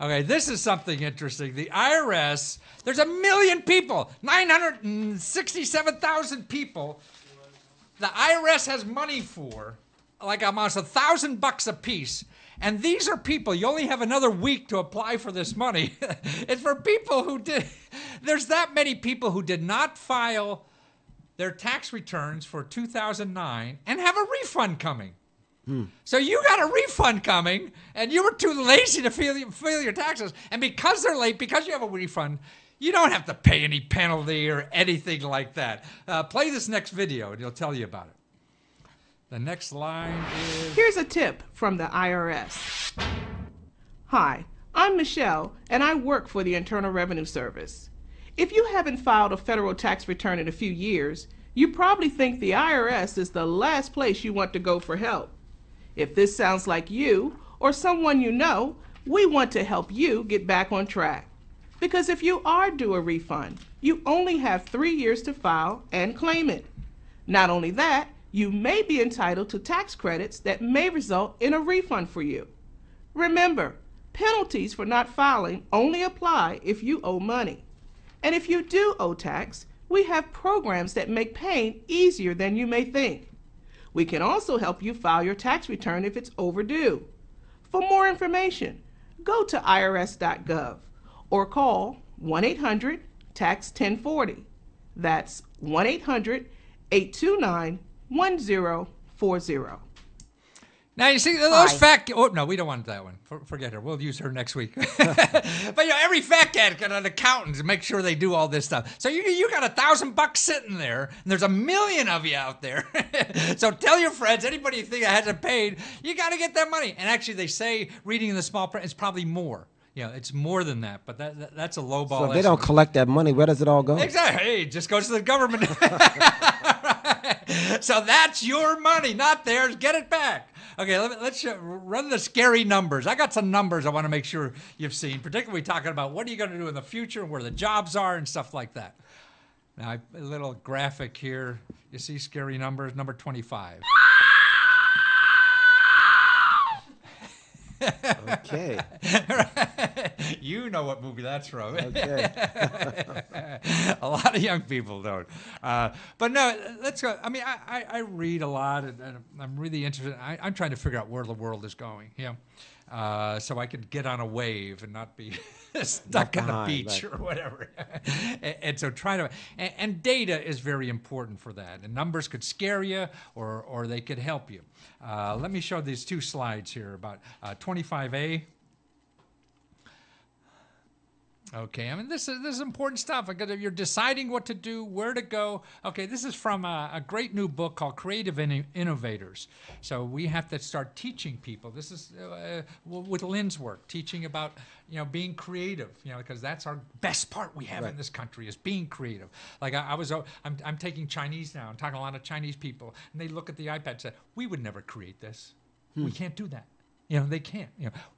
Okay, this is something interesting. The IRS, there's 1 million people, 967,000 people. The IRS has money for, like almost $1,000 a piece. And these are people, you only have another week to apply for this money. It's for people who there's that many people who did not file their tax returns for 2009 and have a refund coming. So you got a refund coming, and you were too lazy to file your taxes. And because they're late, because you have a refund, you don't have to pay any penalty or anything like that. Play this next video, and it'll tell you about it. The next line is... Here's a tip from the IRS. Hi, I'm Michelle, and I work for the Internal Revenue Service. If you haven't filed a federal tax return in a few years, you probably think the IRS is the last place you want to go for help. If this sounds like you or someone you know, we want to help you get back on track. Because if you are due a refund, you only have 3 years to file and claim it. Not only that, you may be entitled to tax credits that may result in a refund for you. Remember, penalties for not filing only apply if you owe money. And if you do owe tax, we have programs that make paying easier than you may think. We can also help you file your tax return if it's overdue. For more information, go to irs.gov or call 1-800-TAX-1040. That's 1-800-829-1040. Now, you see, those fat... Oh, no, we don't want that one. Forget her. We'll use her next week. But, every fat cat got an accountant to make sure they do all this stuff. So you got $1,000 sitting there, and there's 1 million of you out there. So tell your friends, anybody you think hasn't paid, you got to get that money. And actually, they say, reading in the small print, it's probably more. It's more than that, but that's a low ball. So if they don't collect that money, where does it all go? Exactly. Hey, it just goes to the government. So that's your money, not theirs. Get it back. Okay, let's run the scary numbers. I got some numbers I want to make sure you've seen, particularly talking about what are you going to do in the future and where the jobs are and stuff like that. Now, a little graphic here. You see scary numbers, number 25. Okay. You know what movie that's from. Okay. A lot of young people don't. But no, let's go. I mean, I read a lot, and I'm really interested. I'm trying to figure out where the world is going, so I could get on a wave and not be stuck on the beach or whatever. And so and data is very important for that. And numbers could scare you or they could help you. Let me show these two slides here about 25A. Okay, I mean, this is important stuff because if you're deciding what to do, where to go. Okay, this is from a great new book called Creative Innovators. So we have to start teaching people. This is with Lynn's work, teaching about being creative. Because that's our best part we have in this country is being creative. Like I'm taking Chinese now. I'm talking to a lot of Chinese people, and they look at the iPad and say, "We would never create this. We can't do that." They can't.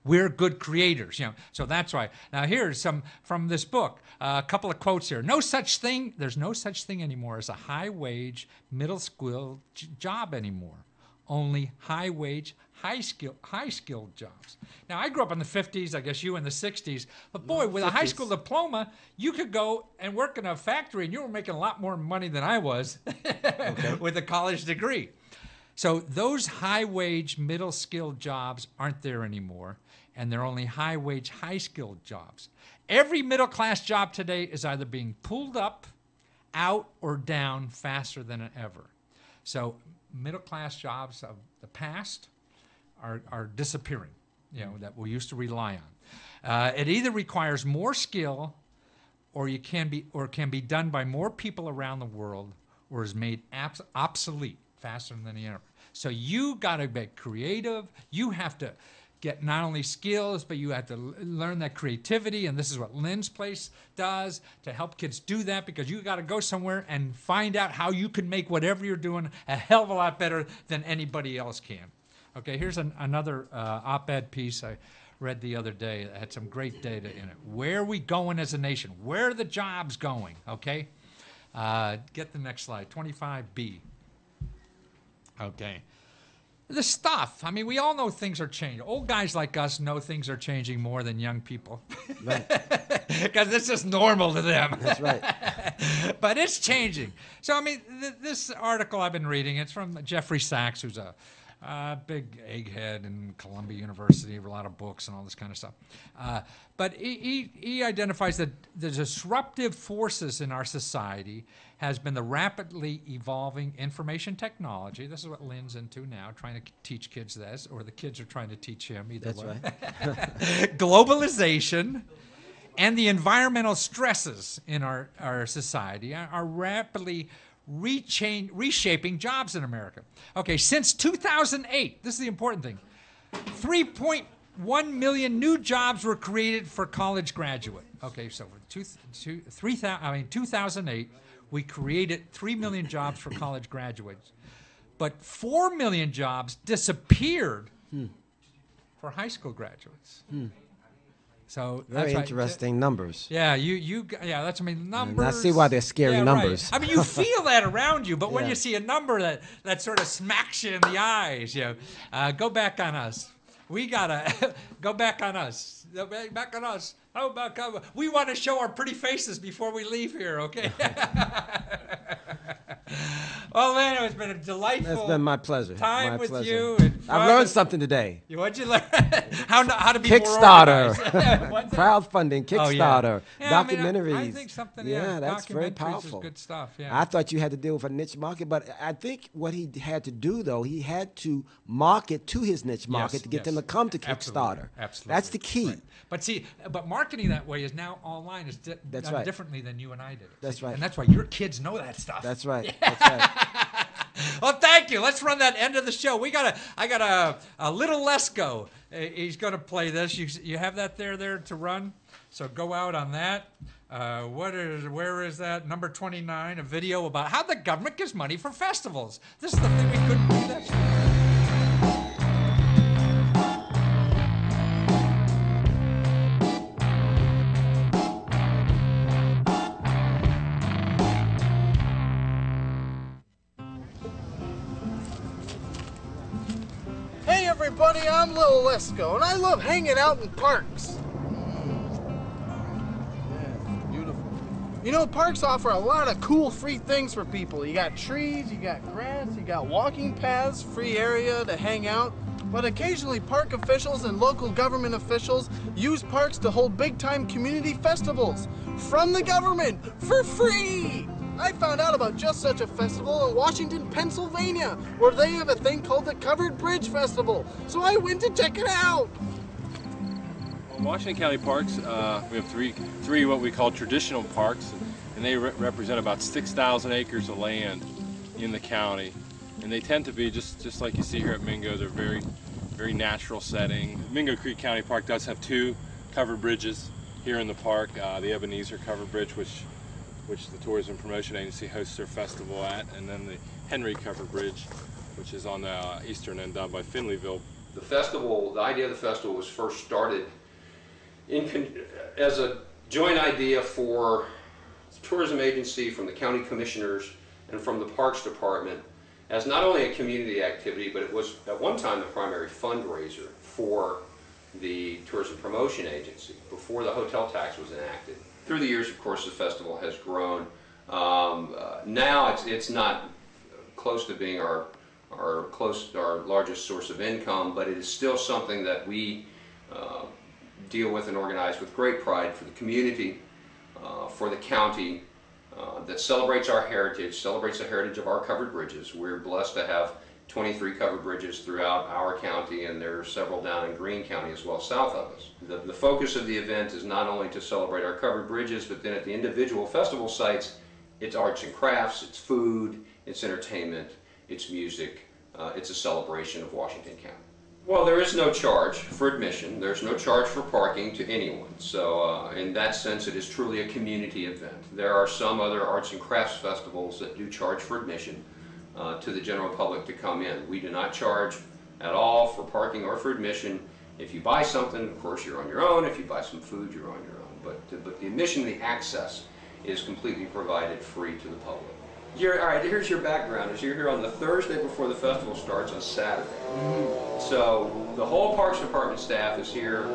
We're good creators. So that's why. Now here's some from this book. A couple of quotes here. There's no such thing anymore as a high-wage, middle-skilled job anymore. Only high-wage, high-skilled jobs. Now I grew up in the 50s. I guess you in the 60s. But boy, with a high school diploma, you could go and work in a factory, and you were making a lot more money than I was with a college degree. So those high-wage, middle-skilled jobs aren't there anymore, and they're only high-wage, high-skilled jobs. Every middle-class job today is either being pulled up, out, or down faster than ever. So middle-class jobs of the past are disappearing, that we used to rely on. It either requires more skill, or can be done by more people around the world, or is made obsolete faster than ever. So you got to be creative. You have to get not only skills, but you have to learn that creativity. And this is what Lynn's Place does to help kids do that, because you got to go somewhere and find out how you can make whatever you're doing a hell of a lot better than anybody else can. Okay, here's another op-ed piece I read the other day that had some great data in it. Where are we going as a nation? Where are the jobs going? Okay, get the next slide, 25B. Okay. the stuff. I mean, we all know things are changing. Old guys like us know things are changing more than young people. Right. Because it's just normal to them. That's right. But it's changing. So, I mean, this article I've been reading, it's from Jeffrey Sachs, who's a big egghead in Columbia University, a lot of books and all this kind of stuff. But he identifies that the disruptive forces in our society has been the rapidly evolving information technology. This is what Lynn's into now, trying to teach kids this, or the kids are trying to teach him, either That's way. right. Globalization and the environmental stresses in our society are rapidly reshaping jobs in America. Okay, since 2008, this is the important thing, 3.1 million new jobs were created for college graduate. Okay, so for 2008, we created 3 million jobs for college graduates, but 4 million jobs disappeared for high school graduates. So Very that's right. interesting numbers. Yeah, yeah, that's, I mean, numbers. And I see why they're scary yeah, numbers. Right. I mean, you feel that around you, but when Yeah. you see a number that sort of smacks you in the eyes, you know, go back on us. We gotta go back on us. Back on us. Oh, back on. We want to show our pretty faces before we leave here, okay? Well, man, it's been a delightful. That's been my pleasure. Time My with pleasure. you. And I've learned something today. What'd you learn? how to be Kickstarter, more organized. What's that? crowdfunding, Oh, Kickstarter, yeah. I mean, documentaries. I think something. Yeah, that's very documentaries powerful. Is good stuff. Yeah. I thought you had to deal with a niche market, but I think what he had to do, though, he had to market to his niche market to get them to come to Kickstarter. Absolutely. That's the key. Right. But see, but marketing that way is now online is That's done right. differently than you and I did it. That's right. And that's why your kids know that stuff. That's right. That's right. Well, thank you. Let's run that end of the show. I got a little Lesko. He's going to play this. You have that there to run. So go out on that. Where is that? Number 29, a video about how the government gives money for festivals. This is the thing we couldn't do that. Hey everybody, I'm Little Lesko, and I love hanging out in parks. Yeah, beautiful. You know, parks offer a lot of cool free things for people. You got trees, you got grass, you got walking paths, free area to hang out. But occasionally park officials and local government officials use parks to hold big-time community festivals from the government for free. I found out about just such a festival in Washington, Pennsylvania, where they have a thing called the Covered Bridge Festival. So I went to check it out. In Washington County parks, we have three what we call traditional parks, and they represent about 6,000 acres of land in the county. And they tend to be just like you see here at Mingo. They're very, very natural setting. Mingo Creek County Park does have two covered bridges here in the park. The Ebenezer Covered Bridge, which the Tourism Promotion Agency hosts their festival at, and then the Henry Covered Bridge, which is on the eastern end down by Finleyville. The festival, the idea of the festival was first started as a joint idea for the tourism agency, from the county commissioners, and from the Parks Department, as not only a community activity, but it was at one time the primary fundraiser for the Tourism Promotion Agency before the hotel tax was enacted. Through the years, of course, the festival has grown. Now it's not close to being our largest source of income, but it is still something that we deal with and organize with great pride for the community, for the county, that celebrates our heritage, celebrates the heritage of our covered bridges. We're blessed to have 23 covered bridges throughout our county, and there are several down in Greene County as well, south of us. The focus of the event is not only to celebrate our covered bridges, but then at the individual festival sites, it's arts and crafts, it's food, it's entertainment, it's music, it's a celebration of Washington County. Well, there is no charge for admission. There's no charge for parking to anyone. So in that sense, it is truly a community event. There are some other arts and crafts festivals that do charge for admission to the general public to come in. We do not charge at all for parking or for admission. If you buy something, of course, you're on your own. If you buy some food, you're on your own. But the admission, the access, is completely provided free to the public. All right, here's your background. Is you're here on the Thursday before the festival starts on Saturday. So the whole Parks Department staff is here.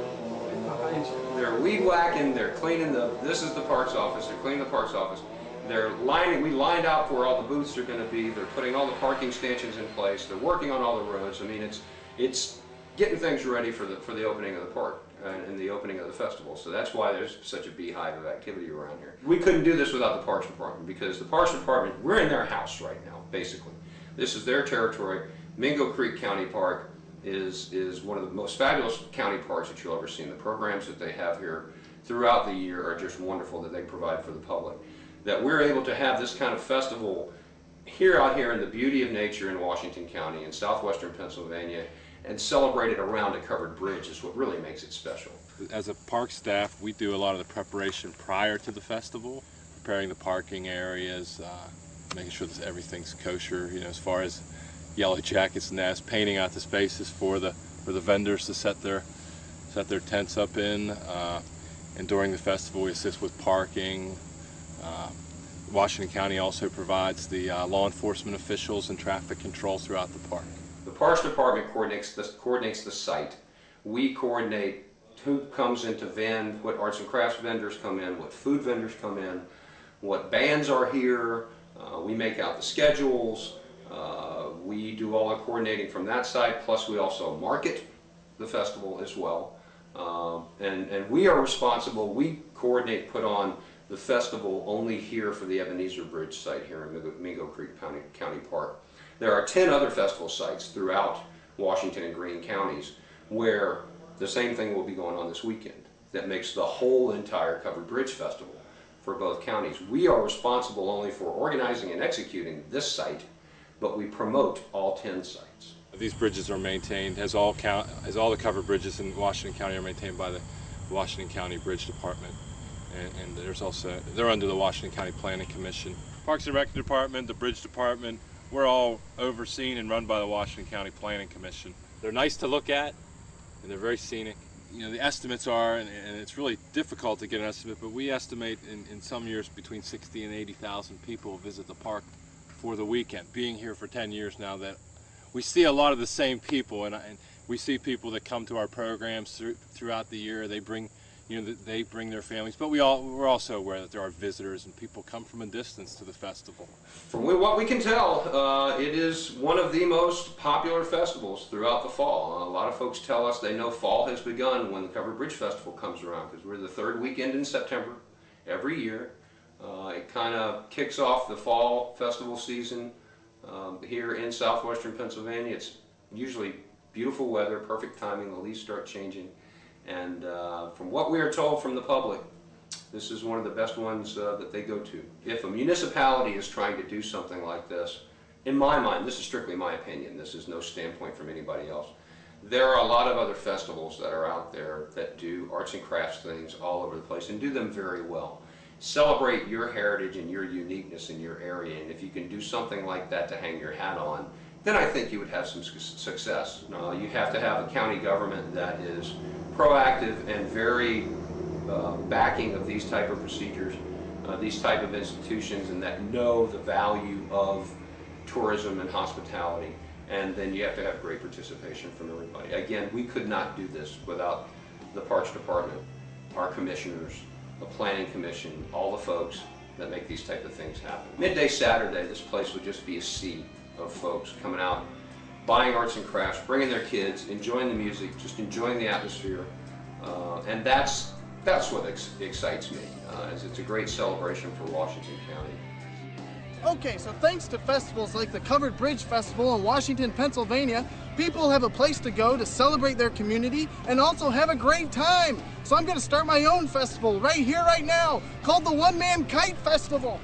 They're weed whacking, they're cleaning this is the Parks office, they're cleaning the Parks office. We lined out where all the booths are going to be, they're putting all the parking stanchions in place, they're working on all the roads. I mean, it's getting things ready for the opening of the park and the opening of the festival. So that's why there's such a beehive of activity around here. We couldn't do this without the Parks Department, because the Parks Department, we're in their house right now, basically. This is their territory. Mingo Creek County Park is one of the most fabulous county parks that you'll ever see. And the programs that they have here throughout the year are just wonderful that they provide for the public. That we're able to have this kind of festival out here in the beauty of nature in Washington County in southwestern Pennsylvania, and celebrate it around a covered bridge is what really makes it special. As a park staff, we do a lot of the preparation prior to the festival, preparing the parking areas, making sure that everything's kosher, as far as yellow jackets and that, painting out the spaces for the vendors to set their tents up in. And during the festival, we assist with parking. Washington County also provides the law enforcement officials and traffic control throughout the park. The Parks Department coordinates the site. We coordinate who comes into what arts and crafts vendors come in, what food vendors come in, what bands are here. We make out the schedules. We do all the coordinating from that side, plus we also market the festival as well. And we are responsible, we coordinate, put on the festival only here for the Ebenezer Bridge site here in Mingo Creek County Park. There are 10 other festival sites throughout Washington and Greene counties where the same thing will be going on this weekend. That makes the whole entire Covered Bridge Festival for both counties. We are responsible only for organizing and executing this site, but we promote all 10 sites. These bridges are maintained, as all the covered bridges in Washington County are maintained by the Washington County Bridge Department. And they're under the Washington County Planning Commission. Parks and Rec Department, the Bridge Department, we're all overseen and run by the Washington County Planning Commission. They're nice to look at, and they're very scenic. The estimates are, and it's really difficult to get an estimate, but we estimate in some years between 60 and 80,000 people visit the park for the weekend. Being here for 10 years now, that we see a lot of the same people, and we see people that come to our programs throughout the year. They bring their families, but we're also aware that there are visitors and people come from a distance to the festival. From what we can tell, it is one of the most popular festivals throughout the fall. A lot of folks tell us they know fall has begun when the Covered Bridge Festival comes around, because we're the third weekend in September every year. It kind of kicks off the fall festival season here in southwestern Pennsylvania. It's usually beautiful weather, perfect timing, the leaves start changing. And from what we are told from the public, this is one of the best ones that they go to. If a municipality is trying to do something like this, in my mind, this is strictly my opinion, this is no standpoint from anybody else, there are a lot of other festivals that are out there that do arts and crafts things all over the place and do them very well. Celebrate your heritage and your uniqueness in your area, and if you can do something like that to hang your hat on, then I think you would have some success. You have to have a county government that is proactive and very backing of these type of procedures, these type of institutions, and that know the value of tourism and hospitality. And then you have to have great participation from everybody. Again, we could not do this without the Parks Department, our commissioners, the Planning Commission, all the folks that make these type of things happen. Midday Saturday, this place would just be a sea of folks coming out, buying arts and crafts, bringing their kids, enjoying the music, just enjoying the atmosphere, and that's what excites me. It's a great celebration for Washington County. Okay, so thanks to festivals like the Covered Bridge Festival in Washington, Pennsylvania, people have a place to go to celebrate their community and also have a great time. So I'm going to start my own festival right here, right now, called the One Man Kite Festival.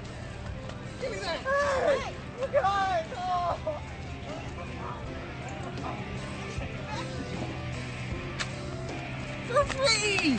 Give me that. Hey, you guys! Oh. For free!